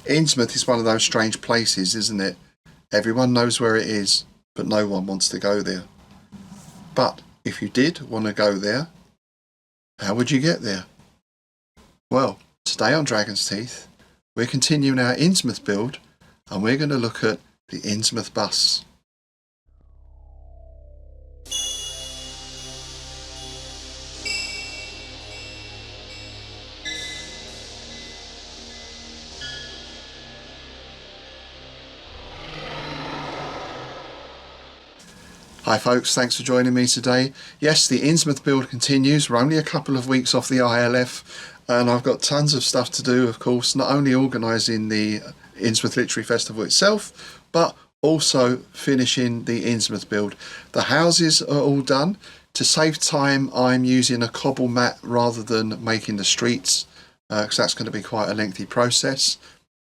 Innsmouth is one of those strange places, isn't it? Everyone knows where it is, but no one wants to go there. But if you did want to go there, how would you get there? Well, today on Dragon's Teeth, we're continuing our Innsmouth build, and we're going to look at the Innsmouth Bus. Hi folks, thanks for joining me today. Yes, the Innsmouth build continues. We're only a couple of weeks off the ILF and I've got tons of stuff to do, of course, not only organising the Innsmouth Literary Festival itself, but also finishing the Innsmouth build. The houses are all done. To save time, I'm using a cobble mat rather than making the streets, because that's going to be quite a lengthy process.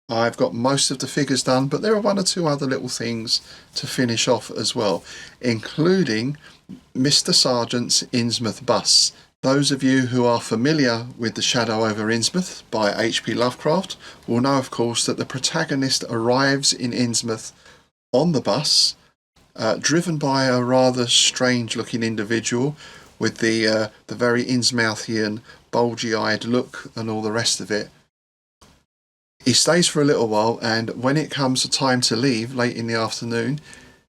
I've got most of the figures done, but there are one or two other little things to finish off as well, including Mr. Sargent's Innsmouth Bus. Those of you who are familiar with The Shadow over Innsmouth by H.P. Lovecraft will know, of course, that the protagonist arrives in Innsmouth on the bus, driven by a rather strange-looking individual with the very Innsmouthian, bulgy-eyed look and all the rest of it. He stays for a little while, and when it comes to time to leave late in the afternoon,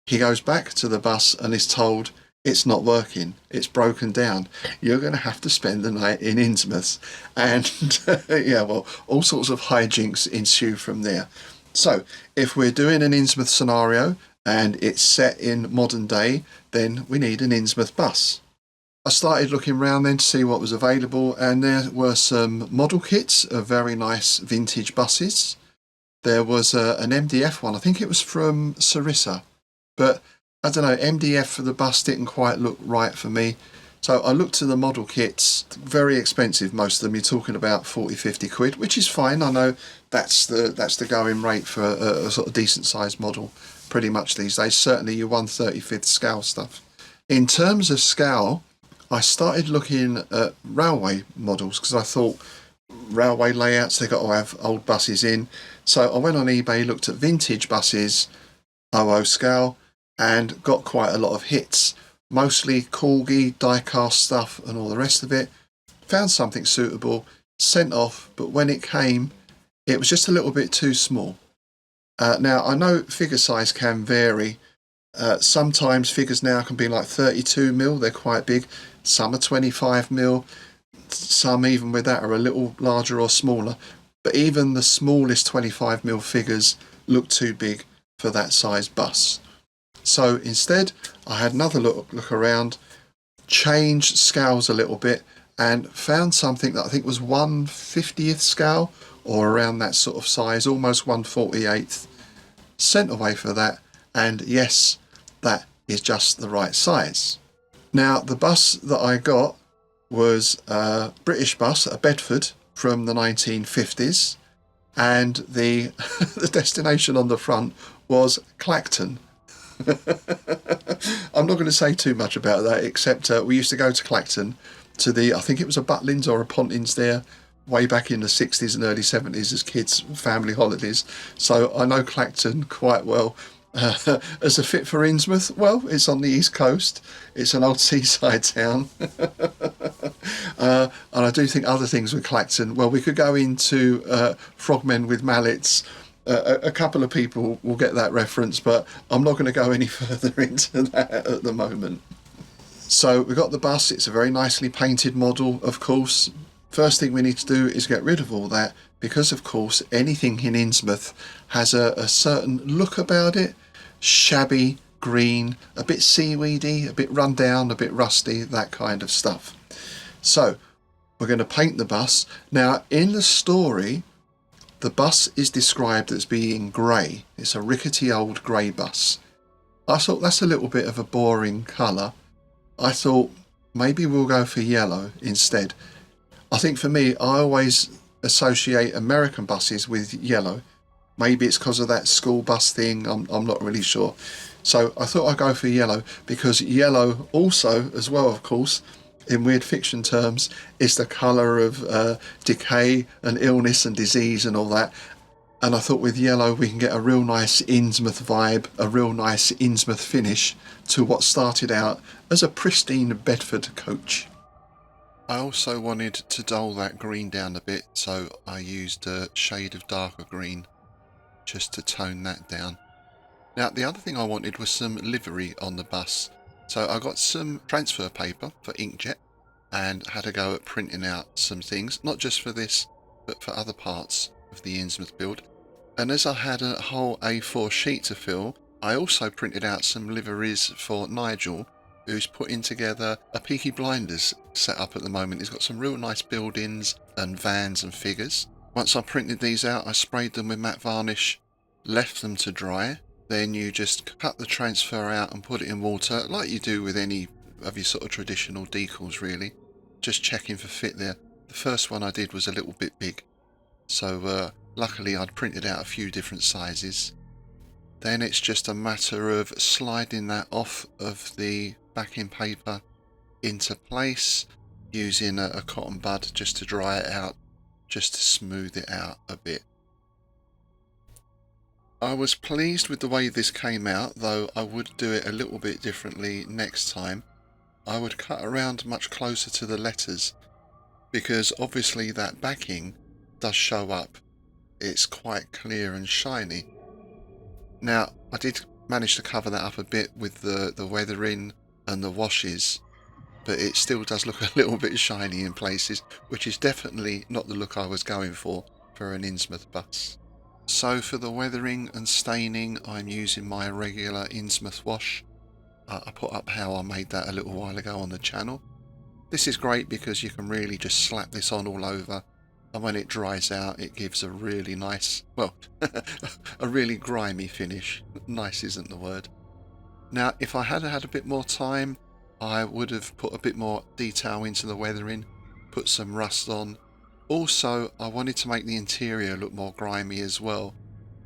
he goes back to the bus and is told it's not working, it's broken down, you're going to have to spend the night in Innsmouth. And yeah, well, all sorts of hijinks ensue from there. So if we're doing an Innsmouth scenario and it's set in modern day, then we need an Innsmouth bus. I started looking around then to see what was available, and there were some model kits of very nice vintage buses. There was an MDF one, I think it was from Sarissa, but I don't know, MDF for the bus didn't quite look right for me. So I looked to the model kits, very expensive, most of them. You're talking about 40, 50 quid, which is fine. I know that's the going rate for a sort of decent sized model pretty much these days, certainly your 1/35th scale stuff. In terms of scale, I started looking at railway models because I thought railway layouts, they've got to have old buses in. So I went on eBay, looked at vintage buses, 00 scale, and got quite a lot of hits. Mostly corgi, die-cast stuff and all the rest of it. Found something suitable, sent off, but when it came, it was just a little bit too small. Now, I know figure size can vary. Sometimes figures now can be like 32mm, they're quite big. Some are 25mm, some even with that are a little larger or smaller. But even the smallest 25mm figures look too big for that size bus. So instead, I had another look around, changed scales a little bit, and found something that I think was 1/50th scale, or around that sort of size, almost 1/48th. Sent away for that, and yes, that is just the right size. Now, the bus that I got was a British bus, a Bedford from the 1950s, and the the destination on the front was Clacton. I'm not going to say too much about that, except we used to go to Clacton to I think it was a Butlins or a Pontins there, way back in the 60s and early 70s as kids, family holidays. So I know Clacton quite well. As a fit for Innsmouth, well, it's on the east coast. It's an old seaside town. And I do think other things with Clacton, well, we could go into Frogmen with Mallets. A couple of people will get that reference, but I'm not going to go any further into that at the moment. So we got the bus. It's a very nicely painted model, of course. First thing we need to do is get rid of all that, because of course anything in Innsmouth has a certain look about it. Shabby, green, a bit seaweedy, a bit run down, a bit rusty, that kind of stuff. So we're going to paint the bus. Now in the story, the bus is described as being grey. It's a rickety old grey bus. I thought that's a little bit of a boring colour. I thought maybe we'll go for yellow instead. I think for me, I always associate American buses with yellow. Maybe it's because of that school bus thing, I'm not really sure. So I thought I'd go for yellow, because yellow also, as well, of course, in weird fiction terms, is the colour of decay and illness and disease and all that. And I thought with yellow we can get a real nice Innsmouth vibe, a real nice Innsmouth finish to what started out as a pristine Bedford coach. I also wanted to dull that green down a bit, so I used a shade of darker green just to tone that down. Now the other thing I wanted was some livery on the bus, so I got some transfer paper for inkjet and had a go at printing out some things, not just for this but for other parts of the Innsmouth build. And as I had a whole A4 sheet to fill, I also printed out some liveries for Nigel, who's putting together a Peaky Blinders set up at the moment. He's got some real nice buildings and vans and figures. Once I printed these out, I sprayed them with matte varnish, left them to dry. Then you just cut the transfer out and put it in water, like you do with any of your sort of traditional decals really. Just checking for fit there. The first one I did was a little bit big, so luckily I'd printed out a few different sizes. Then it's just a matter of sliding that off of the backing paper into place, using a cotton bud just to dry it out, just to smooth it out a bit. I was pleased with the way this came out, though I would do it a little bit differently next time. I would cut around much closer to the letters, because obviously that backing does show up. It's quite clear and shiny. Now, I did manage to cover that up a bit with the weathering and the washes, but it still does look a little bit shiny in places, which is definitely not the look I was going for an Innsmouth bus. So for the weathering and staining, I'm using my regular Innsmouth wash. I put up how I made that a little while ago on the channel. This is great because you can really just slap this on all over, and when it dries out it gives a really nice, well, a really grimy finish. Nice isn't the word. Now if I had had a bit more time, I would have put a bit more detail into the weathering, put some rust on. Also, I wanted to make the interior look more grimy as well,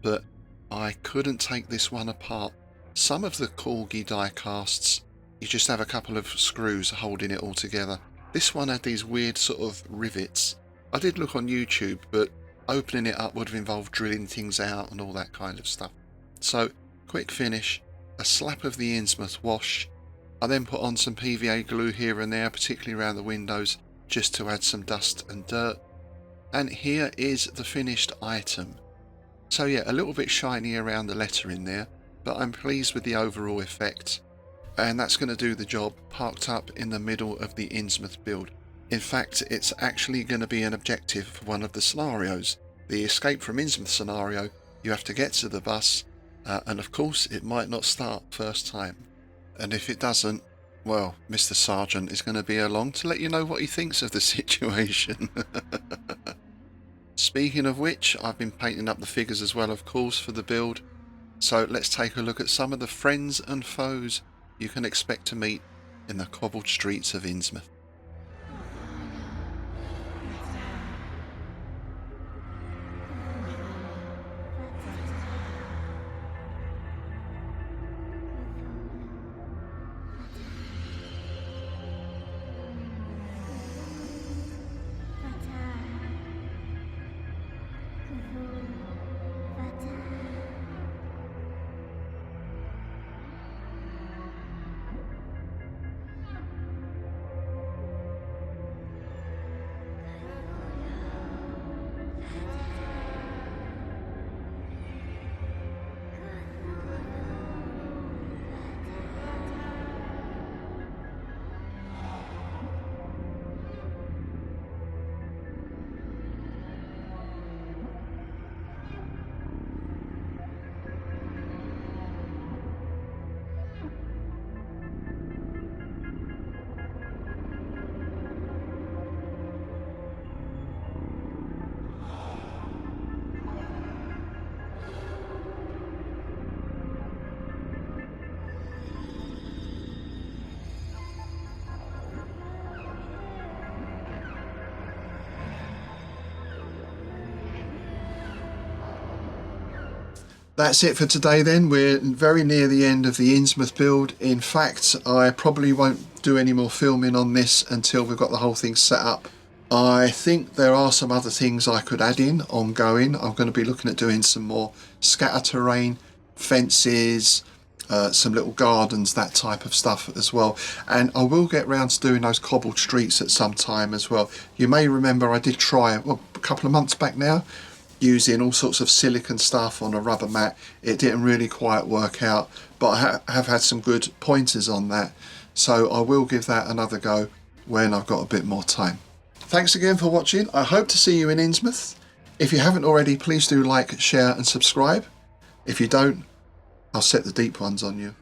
but I couldn't take this one apart. Some of the Corgi die casts, you just have a couple of screws holding it all together. This one had these weird sort of rivets. I did look on YouTube, but opening it up would have involved drilling things out and all that kind of stuff. So, quick finish, a slap of the Innsmouth wash. I then put on some PVA glue here and there, particularly around the windows, just to add some dust and dirt. And here is the finished item. So yeah, a little bit shiny around the lettering there, but I'm pleased with the overall effect. And that's going to do the job, parked up in the middle of the Innsmouth build. In fact, it's actually going to be an objective for one of the scenarios. The escape from Innsmouth scenario, you have to get to the bus, and of course it might not start first time. And if it doesn't, well, Mr. Sargent is going to be along to let you know what he thinks of the situation. Speaking of which, I've been painting up the figures as well, of course, for the build. So let's take a look at some of the friends and foes you can expect to meet in the cobbled streets of Innsmouth. That's it for today then. We're very near the end of the Innsmouth build. In fact, I probably won't do any more filming on this until we've got the whole thing set up I think there are some other things I could add in ongoing. I'm going to be looking at doing some more scatter terrain, fences, some little gardens, that type of stuff as well. And I will get round to doing those cobbled streets at some time as well. You may remember I did try, well, a couple of months back now, using all sorts of silicone stuff on a rubber mat. It didn't really quite work out, but I have had some good pointers on that. So I will give that another go when I've got a bit more time. Thanks again for watching. I hope to see you in Innsmouth. If you haven't already, please do like, share and subscribe. If you don't, I'll set the deep ones on you.